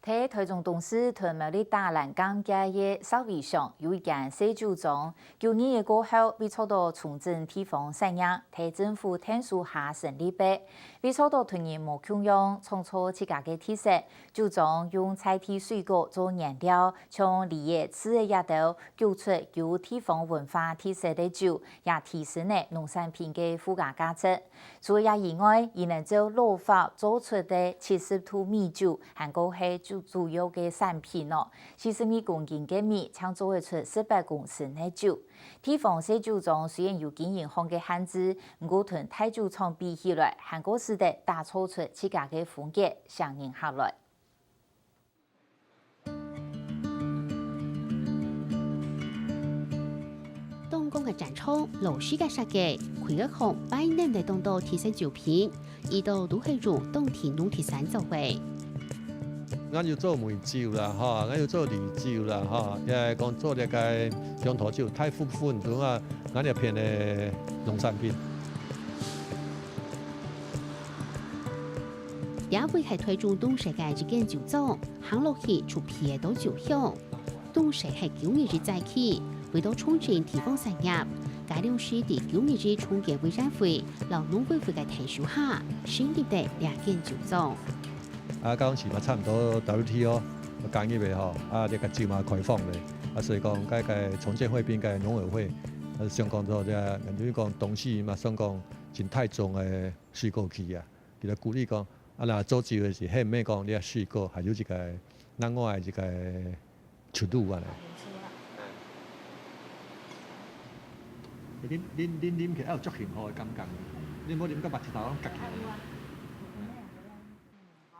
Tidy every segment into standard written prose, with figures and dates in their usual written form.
在台中东市屯门的大兰港街的稍微上有一间小酒庄，旧年的过后被遭到重整地方产业，在政府天数下成立白，被遭到团员无供用，创造自家的特色。酒庄用菜地水果做原料，从梨叶刺的叶头揪出有地方文化特色的酒，也提升了农产品的附加价值。除了以外，亦能做老法做出的70度米酒，还个是主要的产品咯。40米公斤的米，抢做得出400公升的酒。地方小酒庄虽然有经营上的限制，不过同大酒厂比起来，还个是得打造出自家的风格，响应下来。东宫嘅展场，老师嘅设计，开个空百年的东道提升酒品，依度都系用冬天农田山作为。咱要做梅酒啦，哈，咱要做梨酒啦，哈，也讲做那个中土酒，太复混同啊，咱也偏的农产品。也会系推动东世界一间酒庄，行落去出皮到酒香。东世系9年日在起，为到促进地方产业，该两市第9年日重建委员会、老农委会嘅提手下，成立的2间酒庄。讲是嘛，差唔多 WTO 工业的吼，这个酒嘛开放的，所以讲该重建会并该农委会，相关做这，等于讲东西嘛，算讲真太重的水果期啊，其实鼓励讲，若做酒的是，迄免讲你水果，还有一个另外一个程度啊。恁啉起有足幸福的感觉，你冇啉到目一头拢夹起来。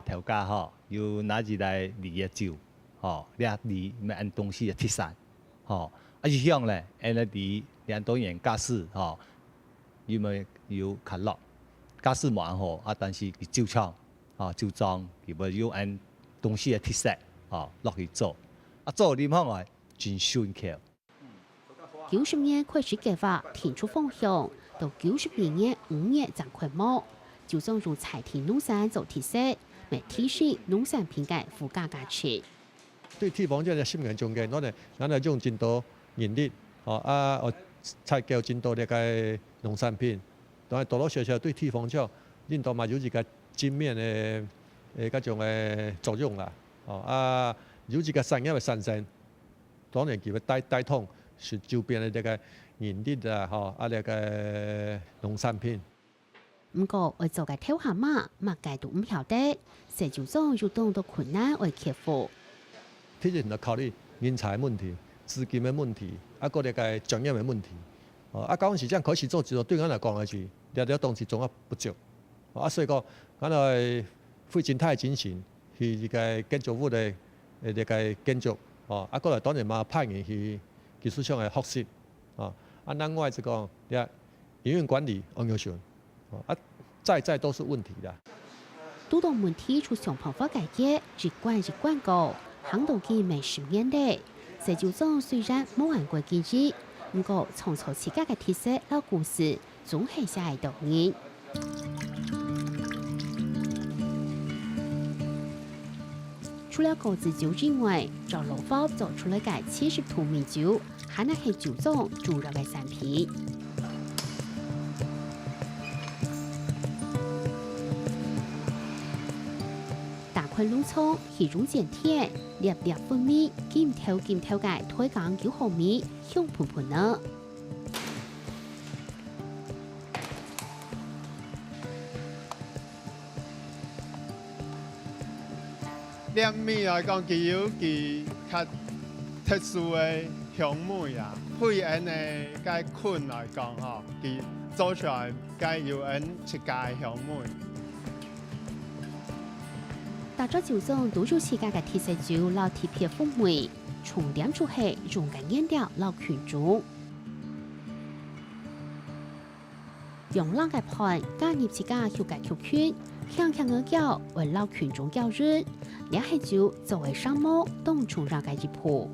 调价吼，有拿一来梨的酒，吼，俩梨咪按东西的特产，吼，是香咧，按那梨两多元加湿，吼，因为有较落，加湿蛮好，但是酒厂，酒庄伊要有按东西的特色，落去做，做啉好来真顺口。90年开始计划提出方向，到92年5月才开幕，酒庄用菜田农产做特色。来提升农产品嘅附加价值。对地方这个10年中间，咱来用真多人力，采购真多那个农产品，但系多多少少对地方上，恁都嘛有一个正面的嗰种嘅作用啦。有一个产业的产生，当然佢要带动是周边的这个人力啊，那个农产品。不过，为做嘅跳下马，物价都唔晓得，小酒庄有当多困难为克服。第一就考虑人才问题、资金的问题，个那个专业的问题。讲是这样开始做之后，对我来讲的是，了东西总不足。所以讲，我来费真太精神去一个建筑物的那个建筑，过来当然嘛派人去技术上的学习。另外就讲，营运管理安要顺。在都是问题的。多种问题出想办法解决，一关过，行动期未10年的。小酒庄虽然冇按过建议，不过创造自家嘅特色老故事，总系下来动人。除了果子酒之外，赵老包做出了嘅70度米酒，还乃系酒庄主要嘅产品。昆农葱其中剪贴，粒分米，金头嘅推港9毫米，香喷喷呢。粒米来讲，佢有其较特殊嘅香味啊。配安嘅介菌来讲吼，佢做出来介有安自家嘅香味。打造酒庄都有自家嘅特色酒，老特别风味，重点就系用嘅原料老群众。用冷嘅盤加入自家調解曲圈，強嘅叫為老群眾教育，也係酒作為商務當重要嘅一步。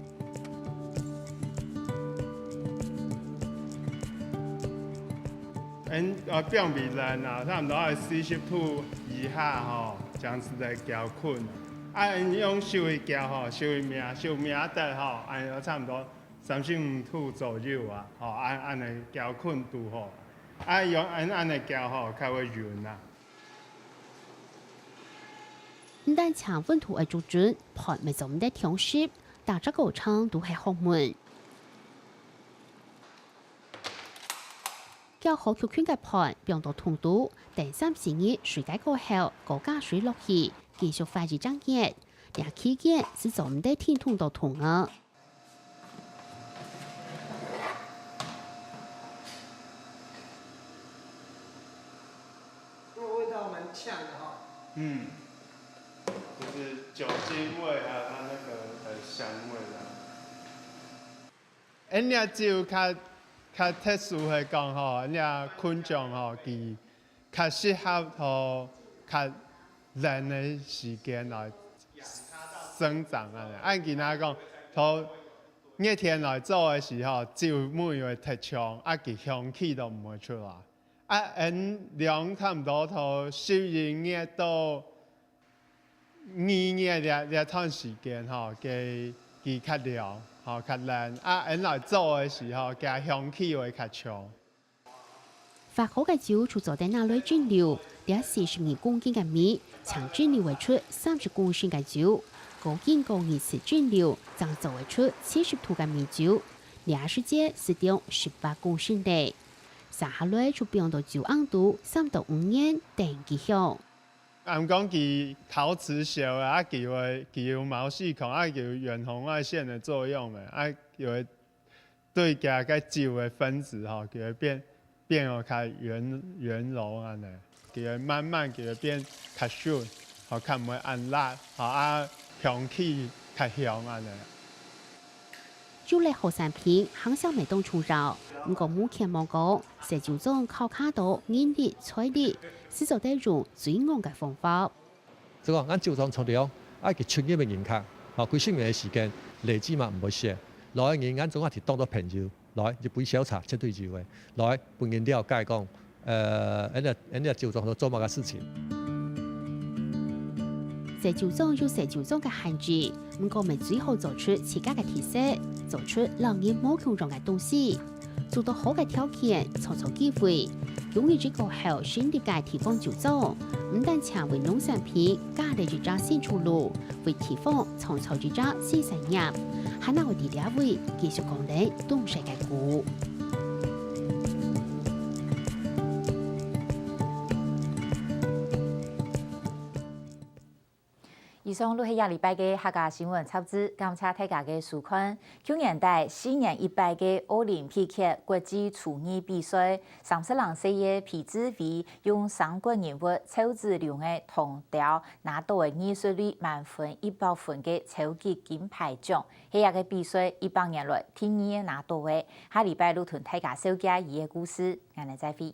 表面人啊，差唔多係40度以下吼，這樣子的膠菌，用收一条吼，收命得吼，安差不多35度左右啊，吼，安尼条困度吼，用安尼条吼，较会圆啊。唔但强温度嘅主准，盘咪就唔得调湿，大只過程都係學問。較好條圈嘅盤，變到通度，第3-4日水解過後，高加水落去，繼續發熱蒸熱。呢期間是就唔得天通到通啊。这个味道蛮呛的哈。嗯，就是酒精味还有它那个香味啦。那酒较特殊的讲吼，那昆虫吼，佮较适合吼较冷的时间来生长啊。按其他讲，从热天来做的时候，酒味会特强，佮香气都唔会出来。量差唔多从12月到2月这段时间吼，佢较凉。吼，较冷来做的时候，加香气会较强。發好嘅酒除咗喺那裏蒸餾，有42公斤嘅米，長蒸餾會出30公升嘅酒，高經過2次蒸餾，就做會出70度嘅米酒，兩時間是用18公升嘅。撒下來就變到酒硬度3到5年定幾香。按讲佢陶瓷烧的，佢有毛细孔，有远红外线的作用的，有对加个酒的分子吼，佢会变较圆柔安尼，佢会慢慢佢会变较顺，吼较唔会按辣，吼香气较香安尼。酒類好產品行銷未當出繞，唔過目前冇講，食酒中靠卡到煙力、菜力，是做得用最安嘅方法。即講，咱酒莊處理哦，愛去專業嘅人客，吼，規生命嘅時間累積嘛唔會寫，來人咱總係當作朋友，來一杯小茶，絕對酒嘅，來半人了解講，人家酒莊所做乜嘅事情。食酒莊有食酒莊嘅限制，唔過咪最好做出自家嘅特色，做出讓人冇強壯嘅東西，做到好嘅條件，創造機會。用於這個後新啲嘅地方酒莊，唔但成為農產品，加嚟一張新出路，為地方創造一張新產業。喺那個地兩位繼續講緊東西嘅故。以上錄係下禮拜嘅客家新聞插紙，感謝大家嘅收看。去年底4年100嘅奧林匹克國際廚藝比賽，32歲嘅皮子偉用3個人物湊字量嘅銅條，拿到嘅藝術率滿分100分嘅超級金牌獎。係下個比賽100年來第2個拿到嘅。下禮拜錄同大家小解伊嘅故事，我哋再會。